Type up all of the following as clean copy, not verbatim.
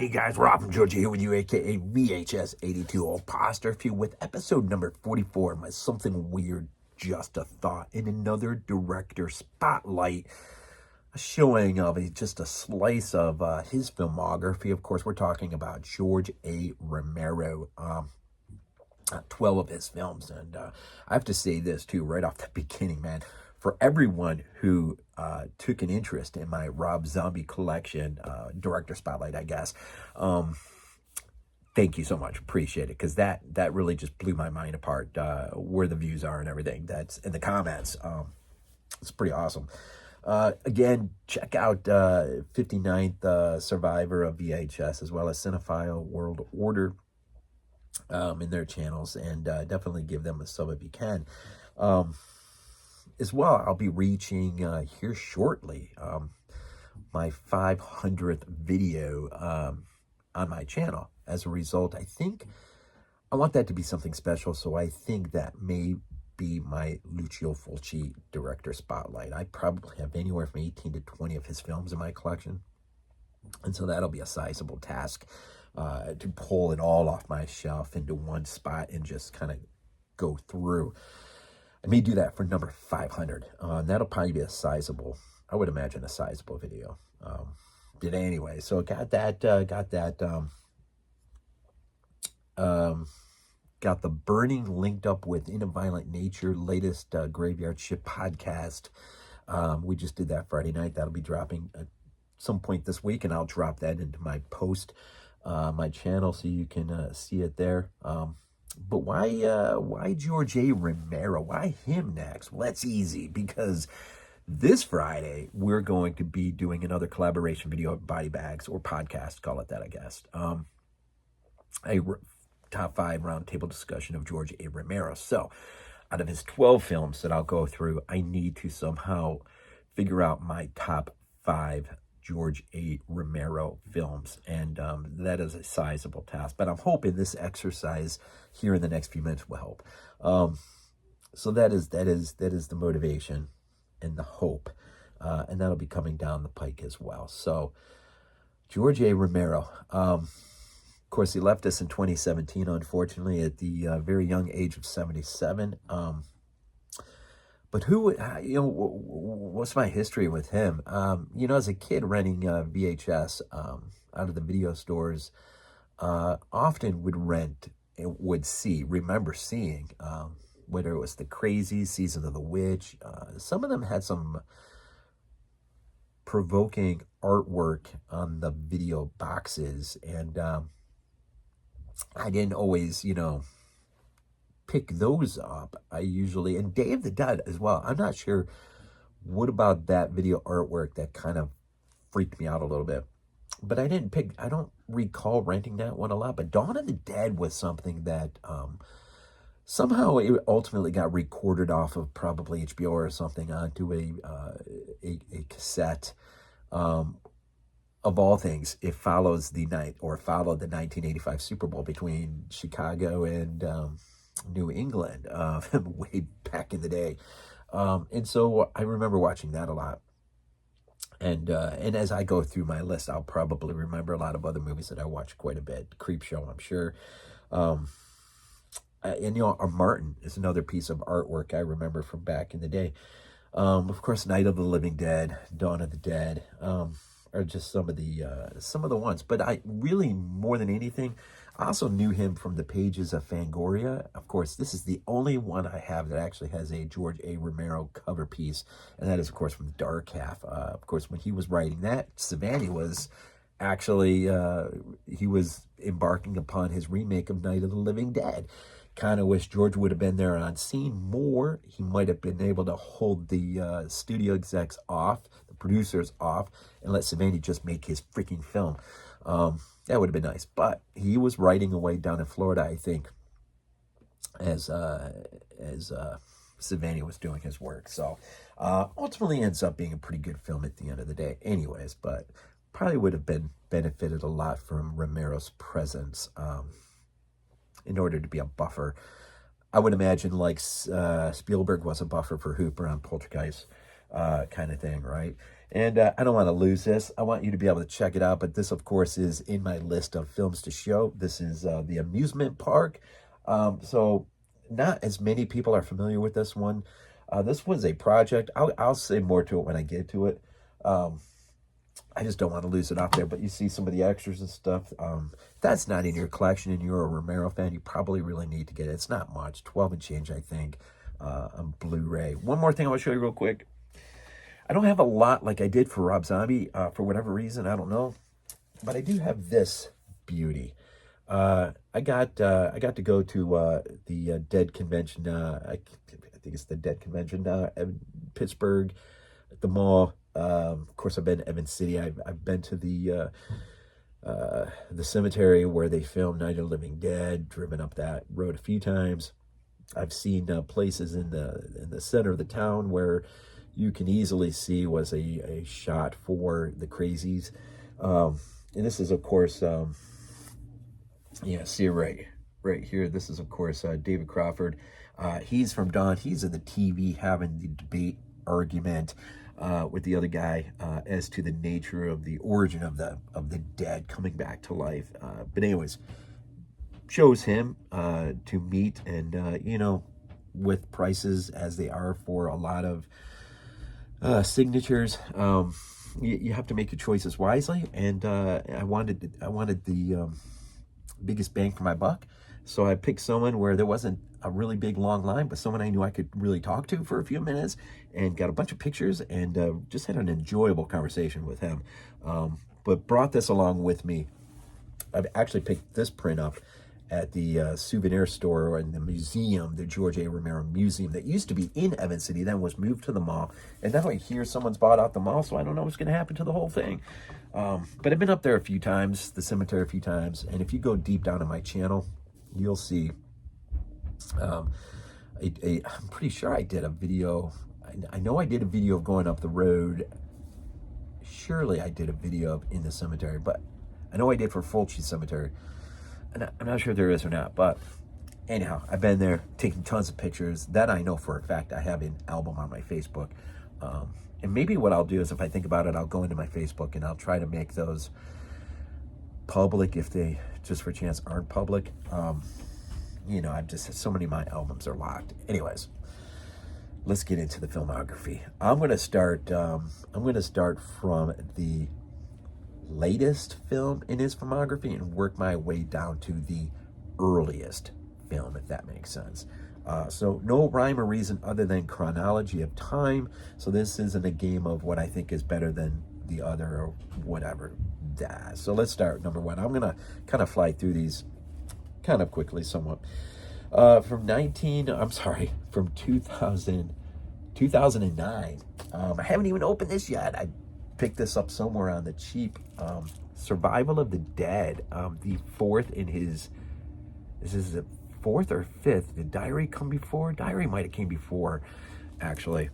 Hey guys, Rob from Georgia here with you, aka VHS 82 apostrophe with episode number 44. My something weird, just a thought, in another director spotlight, a showing of just a slice of his filmography. Of course, we're talking about George A. Romero. 12 of his films, and I have to say this too right off the beginning, man. For everyone who took an interest in my Rob Zombie collection, director spotlight, I guess, thank you so much. Appreciate it, because that really just blew my mind apart. Where the views are and everything that's in the comments. It's pretty awesome. Again, check out 59th Survivor of VHS, as well as Cinephile World Order in their channels, and definitely give them a sub if you can. As well, I'll be reaching here shortly my 500th video on my channel. As a result, I think I want that to be something special, so I think that may be my Lucio Fulci director spotlight. I probably have anywhere from 18 to 20 of his films in my collection, and so that'll be a sizable task to pull it all off my shelf into one spot and just kind of go through. I may do that for number 500. That'll probably be a sizable, I would imagine, a sizable video. But anyway, so got the Burning linked up with In a Violent Nature latest Graveyard Shift podcast. We just did that Friday night. That'll be dropping at some point this week, and I'll drop that into my post, my channel, so you can see it there. But why George A. Romero? Why him next? Well, that's easy, because this Friday we're going to be doing another collaboration video of Body Bags, or podcast, call it that, I guess. A top 5 roundtable discussion of George A. Romero. So, out of his 12 films that I'll go through, I need to somehow figure out my top 5 George A. Romero films, and that is a sizable task. But I'm hoping this exercise here in the next few minutes will help. So that is the motivation and the hope, and that'll be coming down the pike as well. So George A. Romero, of course, he left us in 2017, unfortunately, at the very young age of 77. But who, what's my history with him? As a kid renting VHS out of the video stores, often remember seeing, whether it was The Crazy, Season of the Witch. Some of them had some provoking artwork on the video boxes, and I didn't always, pick those up. I usually, and Day of the Dead as well. I'm not sure what about that video artwork that kind of freaked me out a little bit. But I don't recall renting that one a lot. But Dawn of the Dead was something that somehow it ultimately got recorded off of probably HBO or something onto a cassette. Of all things, it followed the 1985 Super Bowl between Chicago and New England, way back in the day. And so I remember watching that a lot. And as I go through my list, I'll probably remember a lot of other movies that I watched quite a bit. Creepshow, I'm sure. Martin is another piece of artwork I remember from back in the day. Of course, Night of the Living Dead, Dawn of the Dead, are just some of the ones. But I really, more than anything, I also knew him from the pages of Fangoria. Of course, this is the only one I have that actually has a George A. Romero cover piece, and that is, of course, from the Dark Half. Of course, when he was writing that, Savani was actually, he was embarking upon his remake of Night of the Living Dead. Kind of wish George would have been there on scene more. He might have been able to hold the studio execs off, the producers off, and let Savani just make his freaking film. That would have been nice. But he was writing away down in Florida, I think, as Savani was doing his work. So ultimately ends up being a pretty good film at the end of the day anyways, but probably would have benefited a lot from Romero's presence in order to be a buffer. I would imagine like Spielberg was a buffer for Hooper on Poltergeist kind of thing, right? And I don't want to lose this. I want you to be able to check it out. But this, of course, is in my list of films to show. This is the amusement park. So not as many people are familiar with this one. This was a project. I'll say more to it when I get to it. I just don't want to lose it off there. But you see some of the extras and stuff. If that's not in your collection and you're a Romero fan, you probably really need to get it. It's not much, 12 and change, I think, on Blu-ray. One more thing I want to show you real quick. I don't have a lot like I did for Rob Zombie for whatever reason. I don't know. But I do have this beauty. I got to go to the Dead Convention. I think it's the Dead Convention in Pittsburgh at the mall. Of course, I've been to Evans City. I've been to the cemetery where they filmed Night of the Living Dead. Driven up that road a few times. I've seen places in the center of the town where you can easily see was a shot for the Crazies. And this is, of course, yeah, see it right here. This is, of course, David Crawford. He's from Dawn. He's in the TV having the debate argument with the other guy as to the nature of the origin of the dead coming back to life. But anyways, chose him to meet, and you know, with prices as they are for a lot of signatures, you have to make your choices wisely. And I wanted the biggest bang for my buck, so I picked someone where there wasn't a really big long line, but someone I knew I could really talk to for a few minutes, and got a bunch of pictures, and just had an enjoyable conversation with him. But brought this along with me. I've actually picked this print up at the souvenir store in the museum, the George A. Romero Museum, that used to be in Evans City, then was moved to the mall. And now I hear someone's bought out the mall, so I don't know what's going to happen to the whole thing. But I've been up there a few times, the cemetery a few times, and if you go deep down on my channel, you'll see, I'm pretty sure I did a video. I know I did a video of going up the road. Surely I did a video of in the cemetery, but I know I did for Fulci Cemetery. And I'm not sure if there is or not, but anyhow, I've been there taking tons of pictures. That I know for a fact. I have an album on my Facebook. And maybe what I'll do is, if I think about it, I'll go into my Facebook and I'll try to make those public if they, just for chance, aren't public. You know, I've just, so many of my albums are locked. Anyways, let's get into the filmography. I'm going to start from the latest film in his filmography and work my way down to the earliest film, if that makes sense. So no rhyme or reason other than chronology of time. So this isn't a game of what I think is better than the other or whatever. So let's start number one. I'm going to kind of fly through these kind of quickly somewhat. From 2009. I haven't even opened this yet. I picked this up somewhere on the cheap. Survival of the Dead, the fourth in his, this is the fourth or fifth. Did Diary come before? Diary might have came before, actually.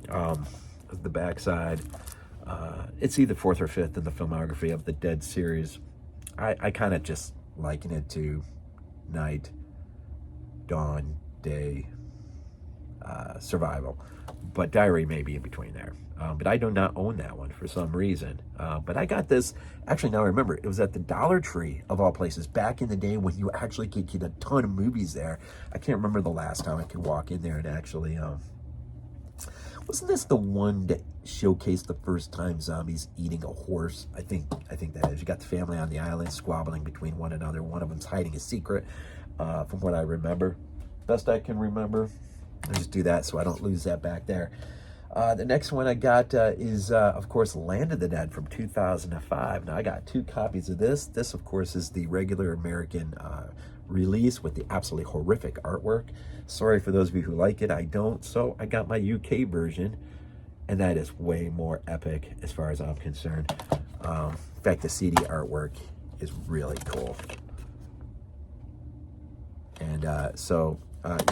The backside, it's either fourth or fifth in the filmography of the Dead series. I kind of just liken it to night, dawn, day, survival, but Diary may be in between there. But I do not own that one for some reason. But I got this, actually now I remember, it was at the Dollar Tree of all places back in the day when you actually could get a ton of movies there. I can't remember the last time I could walk in there and actually, wasn't this the one that showcased the first time zombies eating a horse? I think that is. You got the family on the island squabbling between one another. One of them's hiding a secret, from what I remember. Best I can remember. I'll just do that so I don't lose that back there. The next one I got is, of course, Land of the Dead from 2005. Now, I got 2 copies of this. This, of course, is the regular American release with the absolutely horrific artwork. Sorry for those of you who like it. I don't. So I got my UK version, and that is way more epic as far as I'm concerned. In fact, the CD artwork is really cool. And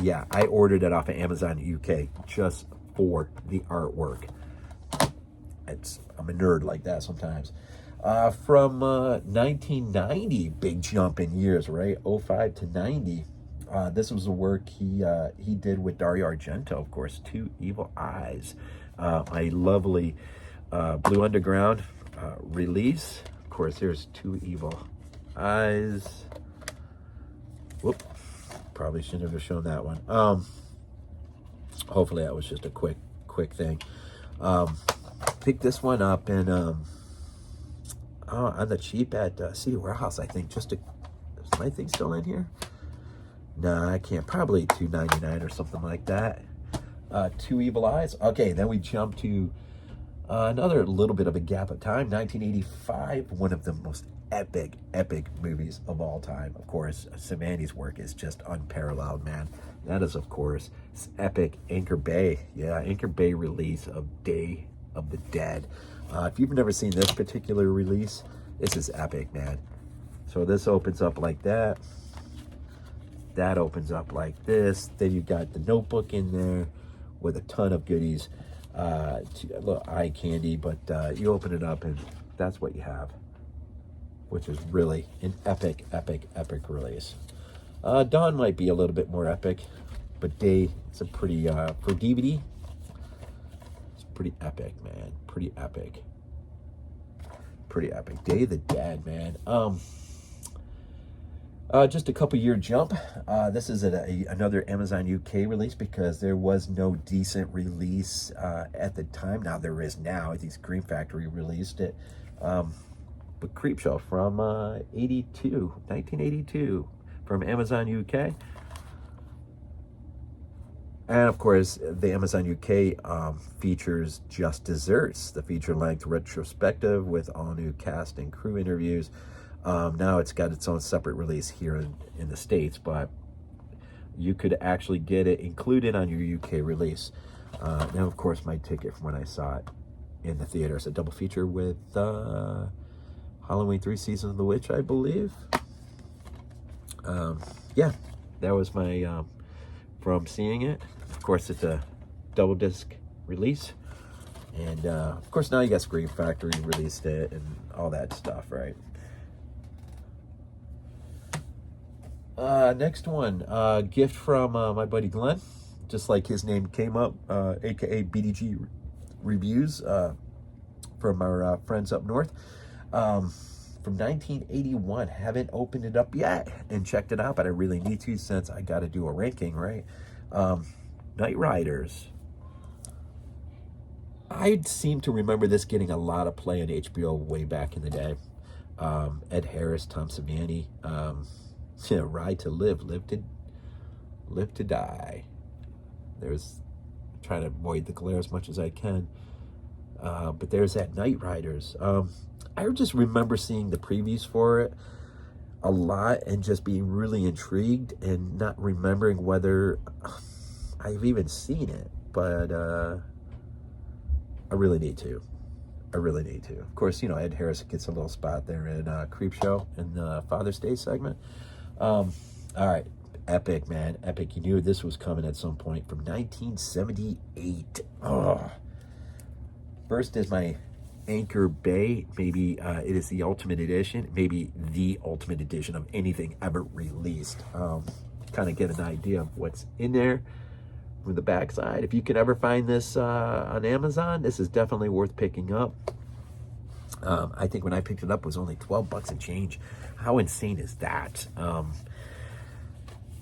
yeah, I ordered it off of Amazon UK just for the artwork. I'm a nerd like that sometimes. From 1990, big jump in years, right? 05 to 90. This was the work he did with Dario Argento, of course. 2 Evil Eyes. A lovely Blue Underground release. Of course, there's Two Evil Eyes. Whoop. Probably shouldn't have shown that one. Hopefully that was just a quick thing. Picked this one up and on the cheap at City Warehouse, I think. Is my thing still in here? No, I can't. Probably $2.99 or something like that. Two Evil Eyes. Okay, then we jump to another little bit of a gap of time. 1985, one of the most epic movies of all time. Of course, Samani's work is just unparalleled, man. That is, of course, epic Anchor Bay. Yeah, Anchor Bay release of Day of the Dead. If you've never seen this particular release, this is epic, man. So this opens up like that. That opens up like this. Then you've got the notebook in there with a ton of goodies. A little eye candy, but you open it up and that's what you have, which is really an epic release. Dawn might be a little bit more epic, but Day is a pretty, for DVD, it's pretty epic, man. Pretty epic. Day of the Dead, man. Just a couple year jump. This is another Amazon UK release because there was no decent release at the time. Now there is now. I think Scream Factory released it. But Creepshow from 1982 from Amazon UK. And of course, the Amazon UK features Just Desserts, the feature-length retrospective with all new cast and crew interviews. Now it's got its own separate release here in the States, but you could actually get it included on your UK release. Now, of course, my ticket from when I saw it in the theater is a double feature with Halloween 3 Season of the Witch, I believe. Yeah, that was my from seeing it. Of course, it's a double disc release. And of course, now you got Scream Factory released it and all that stuff, right? Next one, gift from my buddy Glenn, just like his name came up, aka BDG Reviews, from our friends up north, from 1981. Haven't opened it up yet and checked it out, but I really need to since I got to do a ranking, right? Night Riders. I seem to remember this getting a lot of play on HBO way back in the day. Ed Harris, Tom Savini, Ride to Live, Live to Die. There's trying to avoid the glare as much as I can. But there's that Night Riders. I just remember seeing the previews for it a lot and just being really intrigued and not remembering whether I've even seen it. But I really need to. Of course, Ed Harris gets a little spot there in Creepshow in the Father's Day segment. All right, epic, man, epic. You knew this was coming at some point from 1978. First is my Anchor Bay. Maybe it is the Ultimate Edition, maybe the Ultimate Edition of anything ever released. Kind of get an idea of what's in there from the backside. If you can ever find this on Amazon, this is definitely worth picking up. I think when I picked it up, it was only 12 bucks and change. How insane is that?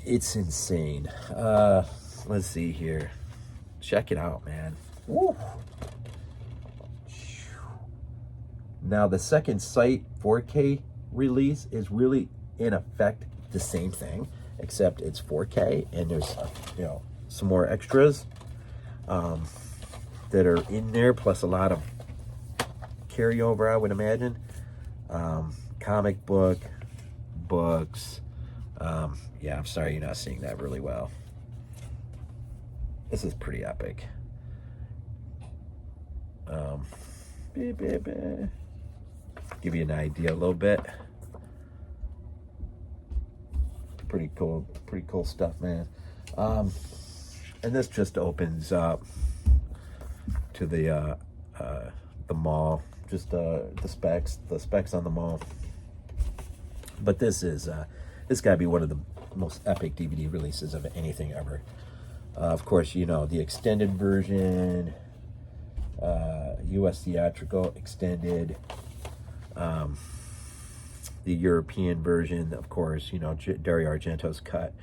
It's insane. Let's see here. Check it out, man. Woo. Now, the Second Sight 4K release is really, in effect, the same thing, except it's 4K, and there's, some more extras that are in there, plus a lot of carryover, I would imagine. Comic books. Yeah, I'm sorry you're not seeing that really well. This is pretty epic. Give you an idea a little bit. Pretty cool stuff, man. And this just opens up to the mall, just the specs on the mall. But this got to be one of the most epic DVD releases of anything ever. Of course, the extended version. U.S. theatrical extended, the European version, of course, Dario Argento's cut,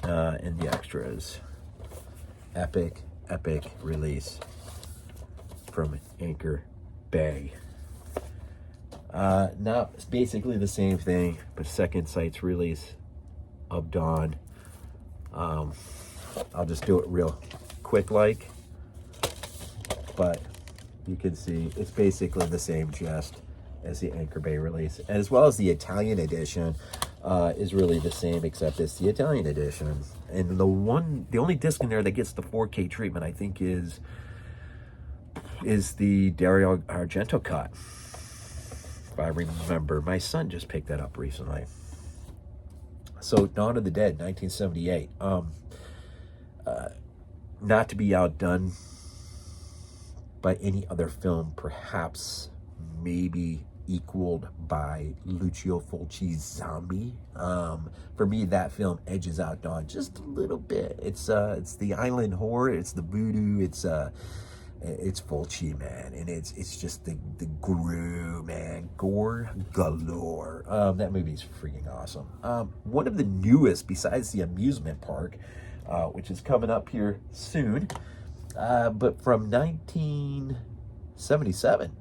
and the extras. Epic release from Anchor Bay. Now it's basically the same thing, but Second Sight's release of Dawn. I'll just do it real quick but you can see it's basically the same gist as the Anchor Bay release, as well as the Italian edition is really the same, except it's the Italian edition. And the only disc in there that gets the 4K treatment, I think, is the Dario Argento cut. If I remember, my son just picked that up recently. So Dawn of the Dead, 1978. Not to be outdone by any other film, perhaps maybe equaled by Lucio Fulci's Zombie. For me, that film edges out Dawn just a little bit. It's the island horror, it's the voodoo, it's Fulci, man, and it's just the gore, man, gore galore. That movie's freaking awesome. One of the newest, besides the amusement park, which is coming up here soon, but from 1977.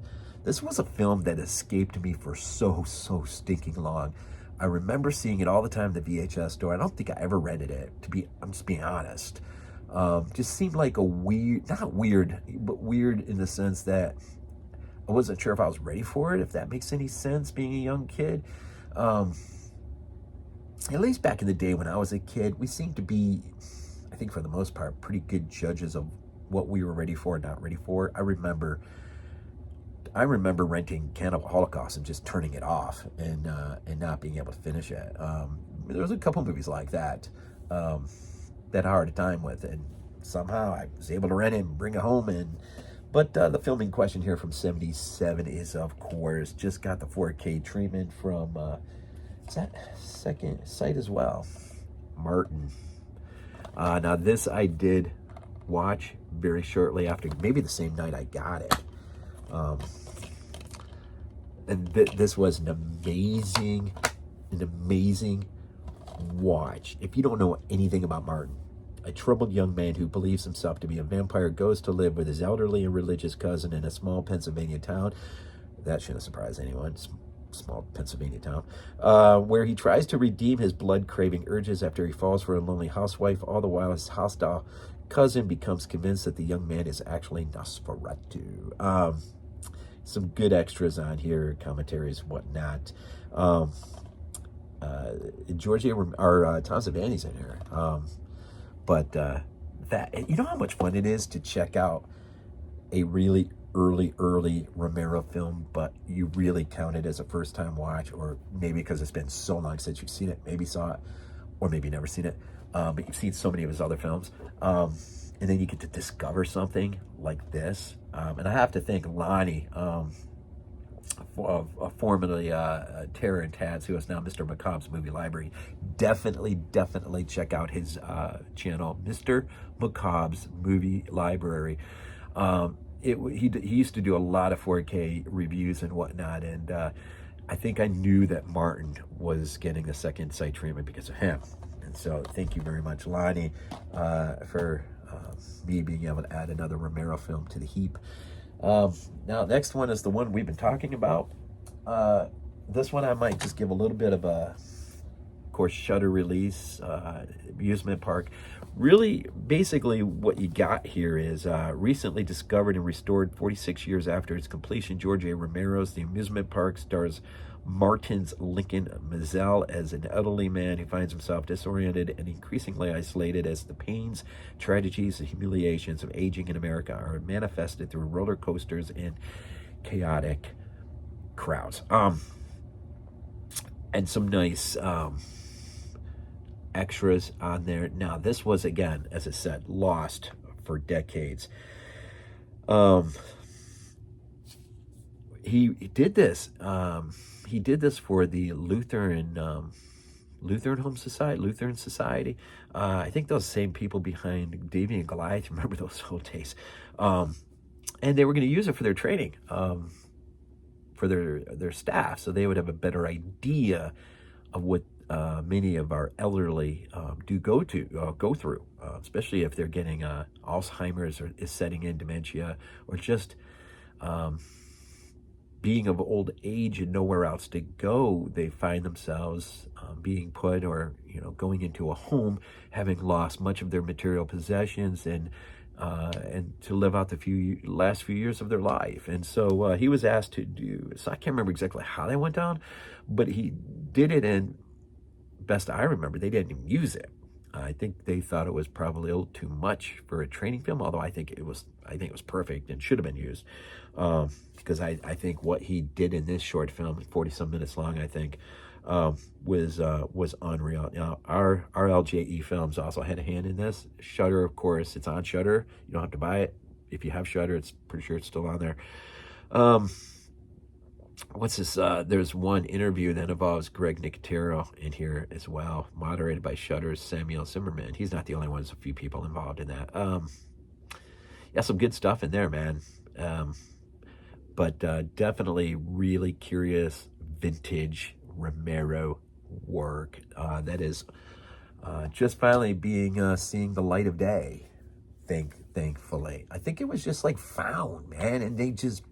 This was a film that escaped me for so stinking long. I remember seeing it all the time at the VHS store. I don't think I ever rented it, I'm just being honest. Just seemed like a weird, not weird, but weird in the sense that I wasn't sure if I was ready for it, if that makes any sense, being a young kid. At least back in the day when I was a kid, we seemed to be, I think for the most part, pretty good judges of what we were ready for and not ready for. I remember renting Cannibal Holocaust and just turning it off and not being able to finish it. There was a couple movies like that that I had a time with, and somehow I was able to rent it and bring it home. But the film in question here from 77 is, of course, just got the 4K treatment from is that Second Sight as well, Martin. Now this I did watch very shortly after, maybe the same night I got it. And this was an amazing watch. If you don't know anything about Martin, a troubled young man who believes himself to be a vampire goes to live with his elderly and religious cousin in a small Pennsylvania town. That shouldn't surprise anyone. Small Pennsylvania town, where he tries to redeem his blood-craving urges after he falls for a lonely housewife. All the while, his hostile cousin becomes convinced that the young man is actually Nosferatu. Some good extras on here, commentaries, whatnot. Georgia or Tom Savani's in here. But that, you know how much fun it is to check out a really early Romero film, but you really count it as a first-time watch, or maybe because it's been so long since you've seen it, maybe saw it, or maybe never seen it, but you've seen so many of his other films, and then you get to discover something like this. And I have to thank Lonnie, formerly Terror and Tats, who is now Mr. Macabre's Movie Library. Definitely check out his channel, Mr. Macabre's Movie Library. He used to do a lot of 4K reviews and whatnot, and I think I knew that Martin was getting a Second Sight treatment because of him. And so thank you very much, Lonnie, for me being able to add another Romero film to the heap. Now, next one is the one we've been talking about. This one I might just give a little bit of a, of course, Shudder release, amusement park. Really, basically what you got here is recently discovered and restored 46 years after its completion, George A. Romero's The Amusement Park stars Martin's Lincoln Mazel as an elderly man who finds himself disoriented and increasingly isolated as the pains, tragedies, and humiliations of aging in America are manifested through roller coasters and chaotic crowds. And some nice extras on there. Now, this was, again, as I said, lost for decades. He did this. He did this for the Lutheran Society. I think those same people behind Davy and Goliath. Remember those old days? and they were going to use it for their training, for their staff, so they would have a better idea of what many of our elderly do go through, especially if they're getting Alzheimer's or is setting in, dementia, or just being of old age and nowhere else to go. They find themselves being put, or going into a home, having lost much of their material possessions, and to live out the last few years of their life. And so he was asked to do. So I can't remember exactly how that went down, but he did it, and best I remember, they didn't even use it. I think they thought it was probably a little too much for a training film, although I think it was perfect and should have been used, because I think what he did in this short film, 40-some minutes long, I think, was unreal. Now, our LJE Films also had a hand in this. Shudder, of course, it's on Shudder. You don't have to buy it. If you have Shudder, it's pretty sure it's still on there. What's this? There's one interview that involves Greg Nicotero in here as well, moderated by Shudder's Samuel Zimmerman. He's not the only one. There's a few people involved in that. Yeah, some good stuff in there, man. But definitely really curious vintage Romero work that is just finally seeing the light of day. Thankfully, I think it was just like found, man, and they just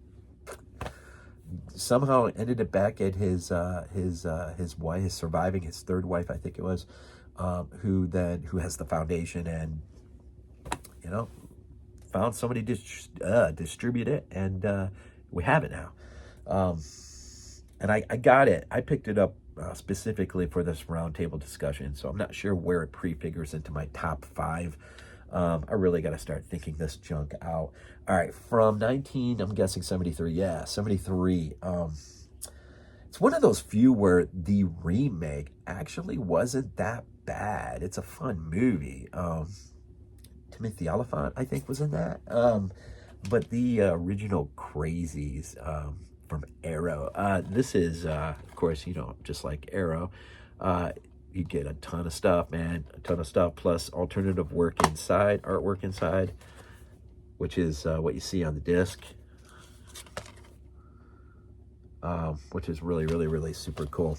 somehow ended it back at his wife, his surviving, his third wife, I think it was, who has the foundation, and found somebody to distribute it, and we have it now. And I got it. I picked it up specifically for this roundtable discussion, so I'm not sure where it prefigures into my top 5. I really got to start thinking this junk out. All right, from I'm guessing 73. Yeah, 73. It's one of those few where the remake actually wasn't that bad. It's a fun movie. Timothy Oliphant, I think, was in that. But the original Crazies from Arrow. This is, of course, just like Arrow. You get a ton of stuff, man. A ton of stuff, plus alternative artwork inside, which is what you see on the disc, which is really, really, really super cool.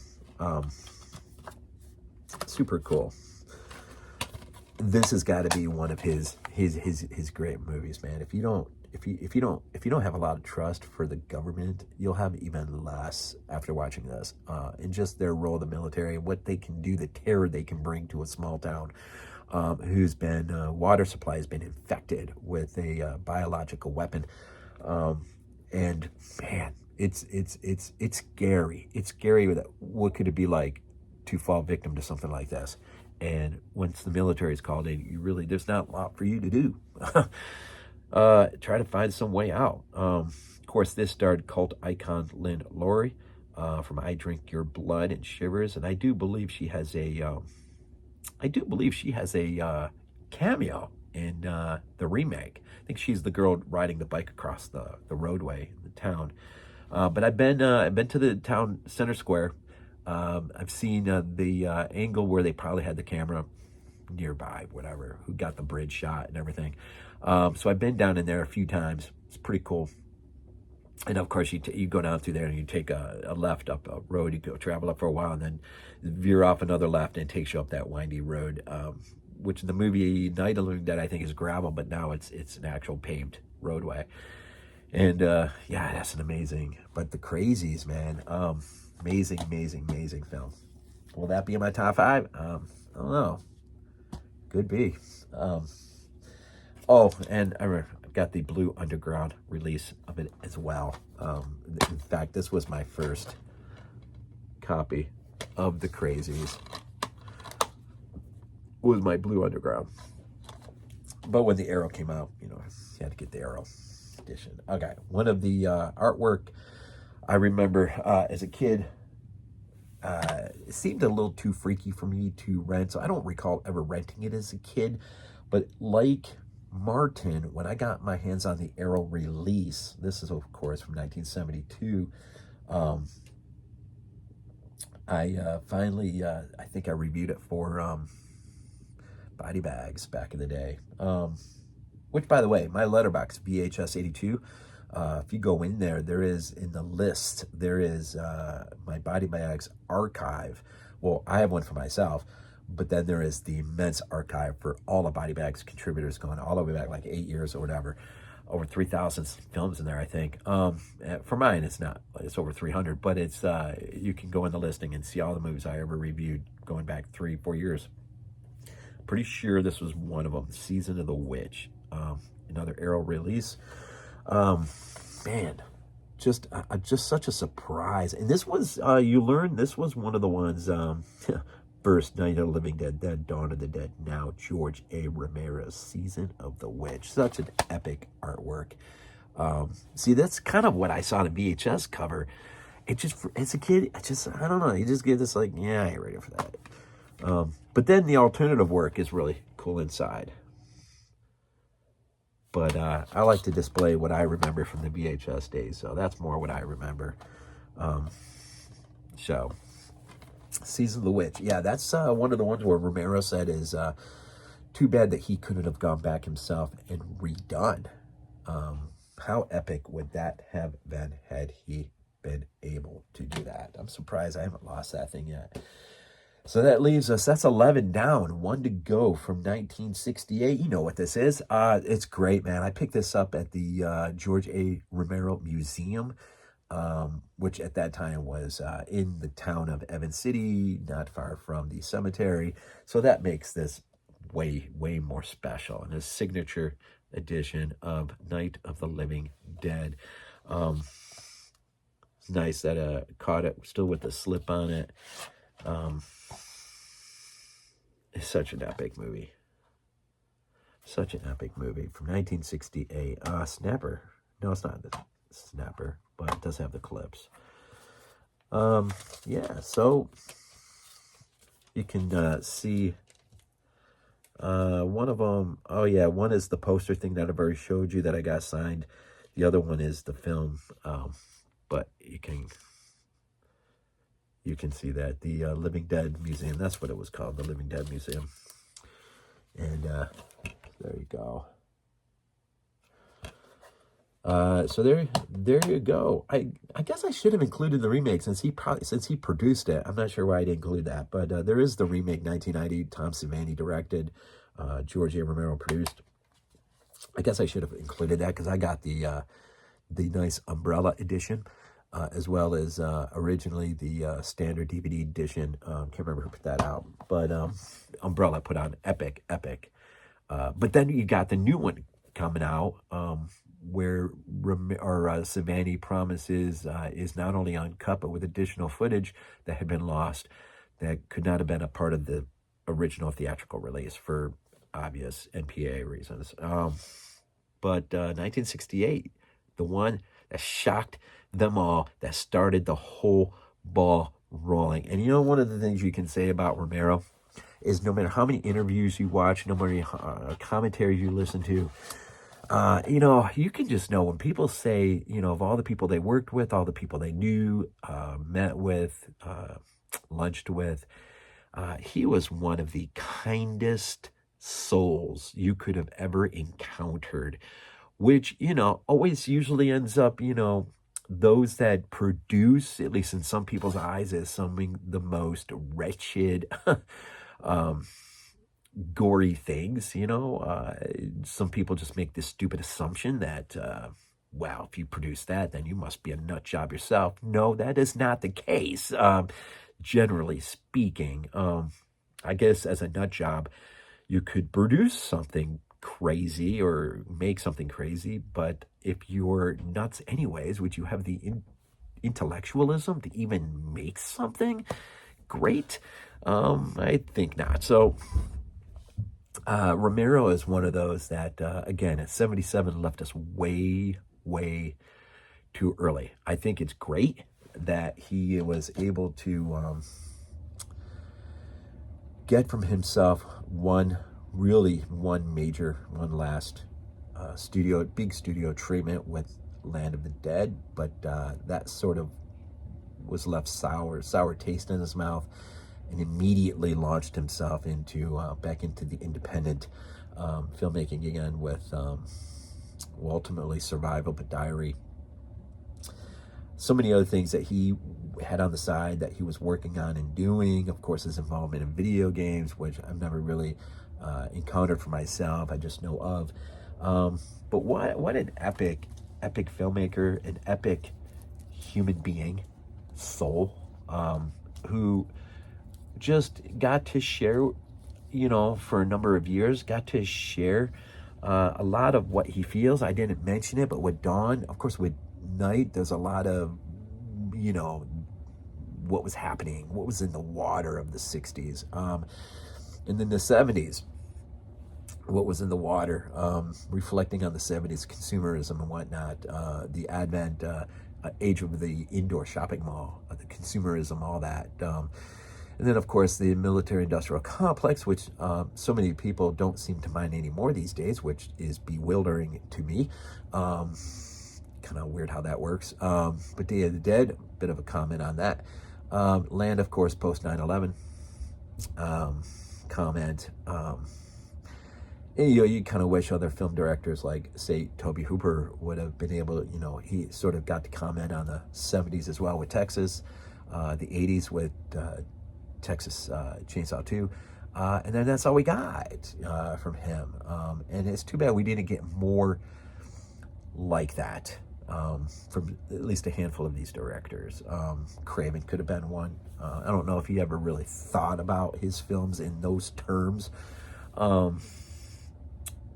Super cool. This has got to be one of his great movies, man. If you don't have a lot of trust for the government, you'll have even less after watching this. And just their role, the military, what they can do, the terror they can bring to a small town whose water supply has been infected with a biological weapon. And man, it's scary. It's scary that what could it be like to fall victim to something like this. And once the military is called in, there's not a lot for you to do. Try to find some way out. Of course, this starred cult icon Lynn Laurie from I Drink Your Blood and Shivers, and I do believe she has a cameo in the remake. I think she's the girl riding the bike across the roadway in the town. But I've been to the town center square. I've seen the angle where they probably had the camera nearby, whatever, who got the bridge shot and everything. So I've been down in there a few times. It's pretty cool. And of course, you go down through there and you take a left up a road. You go travel up for a while and then veer off another left, and it takes you up that windy road, which in the movie Night of the Living Dead, I think, is gravel, but now it's an actual paved roadway. And yeah, that's an amazing. But the Crazies, man, amazing film. Will that be in my top 5? I don't know. Could be. Oh, and I got the Blue Underground release of it as well. In fact, this was my first copy of the Crazies. Was my Blue Underground. But when the Arrow came out, you had to get the Arrow edition. Okay, one of the artwork I remember as a kid, it seemed a little too freaky for me to rent, so I don't recall ever renting it as a kid. But like Martin, when I got my hands on the Arrow release, this is of course from 1972, I finally, I think I reviewed it for Body Bags back in the day. which, by the way, my letterbox, VHS 82, if you go in there, there is, in the list, there is my Body Bags archive. Well, I have one for myself, but then there is the immense archive for all the Body Bags contributors going all the way back like 8 years or whatever. Over 3,000 films in there, I think. For mine, it's not. It's over 300, but it's you can go in the listing and see all the movies I ever reviewed going back 3-4 years. Pretty sure this was one of them, Season of the Witch. Another Arrow release. Man, just such a surprise. And this was, you learn, this was one of the ones, first Night of the Living Dead, then Dawn of the Dead, now George A. Romero's Season of the Witch. Such an epic artwork. See, that's kind of what I saw on the VHS cover. It just, as a kid, I don't know, you just get this like, yeah, I ain't ready for that. But then the alternative work is really cool inside. But I like to display what I remember from the VHS days, so that's more what I remember. So, Season of the Witch. Yeah, that's one of the ones where Romero said is too bad that he couldn't have gone back himself and redone. How epic would that have been had he been able to do that? I'm surprised I haven't lost that thing yet. So that leaves us, that's 11 down, 1 to go from 1968. You know what this is. It's great, man. I picked this up at the George A. Romero Museum, which at that time was in the town of Evans City, not far from the cemetery. So that makes this way, way more special. And his signature edition of Night of the Living Dead. It's nice that I caught it still with the slip on it. It's such an epic movie. Such an epic movie from 1968. Snapper. No, it's not the Snapper, but it does have the clips. Yeah, so you can see one of them. Oh, yeah, one is the poster thing that I've already showed you that I got signed. The other one is the film, but you can see that. The Living Dead Museum, that's what it was called, the Living Dead Museum. And there you go. So there you go. I guess I should have included the remake since he produced it. I'm not sure why I didn't include that, but there is the remake, 1990, Tom Savini directed, George A. Romero produced. I guess I should have included that because I got the nice umbrella edition. As well as originally the standard DVD edition. Can't remember who put that out, but Umbrella put on epic. But then you got the new one coming out, where Savani promises is not only uncut, but with additional footage that had been lost that could not have been a part of the original theatrical release for obvious NPA reasons. But 1968, the one that shocked them all, that started the whole ball rolling. And you know, one of the things you can say about Romero is no matter how many interviews you watch, no matter how commentaries you listen to, you know, you can just know when people say, you know, of all the people they worked with, all the people they knew, met with, lunched with, he was one of the kindest souls you could have ever encountered, which, you know, always usually ends up, you know, those that produce, at least in some people's eyes, as something the most wretched, gory things, you know. Some people just make this stupid assumption that, wow, if you produce that, then you must be a nut job yourself. No, that is not the case. Generally speaking, I guess as a nut job, you could produce something crazy or make something crazy, but if you're nuts anyways, would you have the intellectualism to even make something great? I think not. So Romero is one of those that, again, at 77 left us way, way too early. I think it's great that he was able to get from himself one last big studio treatment with Land of the Dead, but that sort of was left sour taste in his mouth and immediately launched himself into back into the independent filmmaking again with ultimately Survival but Diary. So many other things that he had on the side that he was working on and doing. Of course, his involvement in video games, which I've never really encountered for myself. I just know of. But what an epic filmmaker, an epic human being, soul, who just got to share, you know, for a number of years, got to share a lot of what he feels. I didn't mention it, but with Dawn, of course, with Night, there's a lot of, you know, what was happening, what was in the water of the 60s. And then the 70s, what was in the water, reflecting on the 70s consumerism and whatnot, the advent, age of the indoor shopping mall, the consumerism, all that. And then, of course, the military-industrial complex, which so many people don't seem to mind anymore these days, which is bewildering to me. Kind of weird how that works. But Day of the Dead, bit of a comment on that. Land, of course, post 9/11. Comment. And, you know, you kind of wish other film directors like, say, Tobe Hooper would have been able to, you know, he sort of got to comment on the 70s as well with Texas, the 80s with Texas Chainsaw 2. And then that's all we got from him. And it's too bad we didn't get more like that from at least a handful of these directors. Craven could have been one. I don't know if he ever really thought about his films in those terms. Of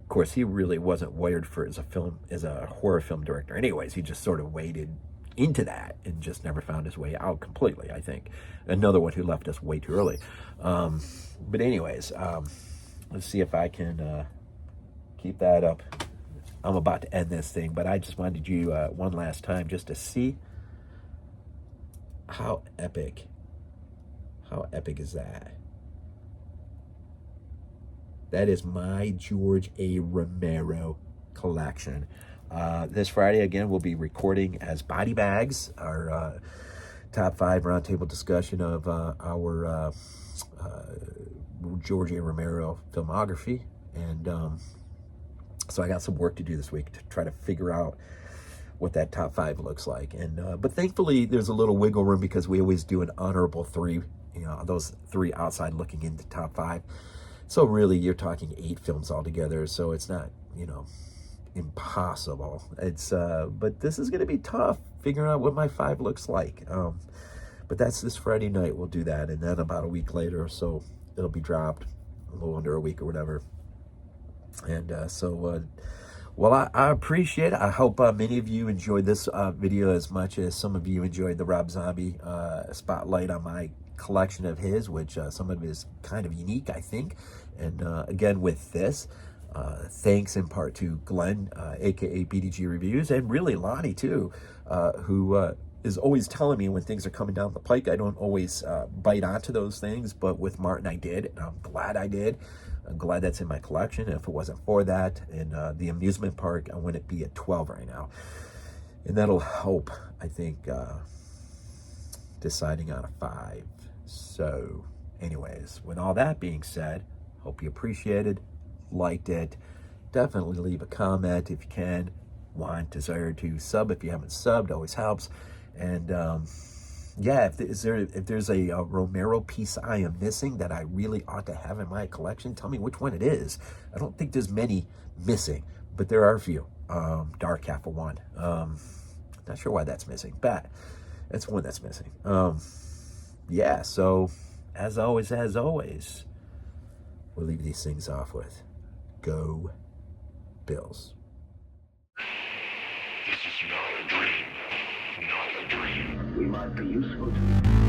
course, he really wasn't wired for as a horror film director. Anyways, he just sort of waded into that and just never found his way out completely, I think. Another one who left us way too early. But anyways, let's see if I can keep that up. I'm about to end this thing, but I just wanted you one last time just to see how epic is that? That is my George A. Romero collection. This Friday, again, we'll be recording as Body Bags, our top 5 roundtable discussion of our George A. Romero filmography. And so I got some work to do this week to try to figure out what that top 5 looks like. And but thankfully, there's a little wiggle room because we always do an honorable 3, you know, those 3 outside looking into top 5. So really, you're talking 8 films altogether. So it's not, you know, impossible. It's but this is going to be tough figuring out what my 5 looks like. But that's this Friday night. We'll do that, and then about a week later or so, it'll be dropped, a little under a week or whatever. And well, I appreciate it. I hope many of you enjoyed this video as much as some of you enjoyed the Rob Zombie spotlight on my collection of his, which some of it is kind of unique, I think. And again, with this, thanks in part to Glenn, aka BDG Reviews, and really Lonnie too, who is always telling me when things are coming down the pike. I don't always bite onto those things, but with Martin I did, and I'm glad I did. I'm glad that's in my collection. If it wasn't for that, and the amusement park, I wouldn't be at 12 right now. And that'll help, I think, deciding on a 5. So anyways, with all that being said, hope you appreciated, liked it. Definitely leave a comment if you can. Want, desire to sub if you haven't subbed, always helps. And yeah, if there's a Romero piece I am missing that I really ought to have in my collection, tell me which one it is. I don't think there's many missing, but there are a few. Dark Half of one. Not sure why that's missing, but that's one that's missing. Yeah, so as always, we'll leave these things off with Go Bills. This is not a dream. Not a dream. We might be useful to you.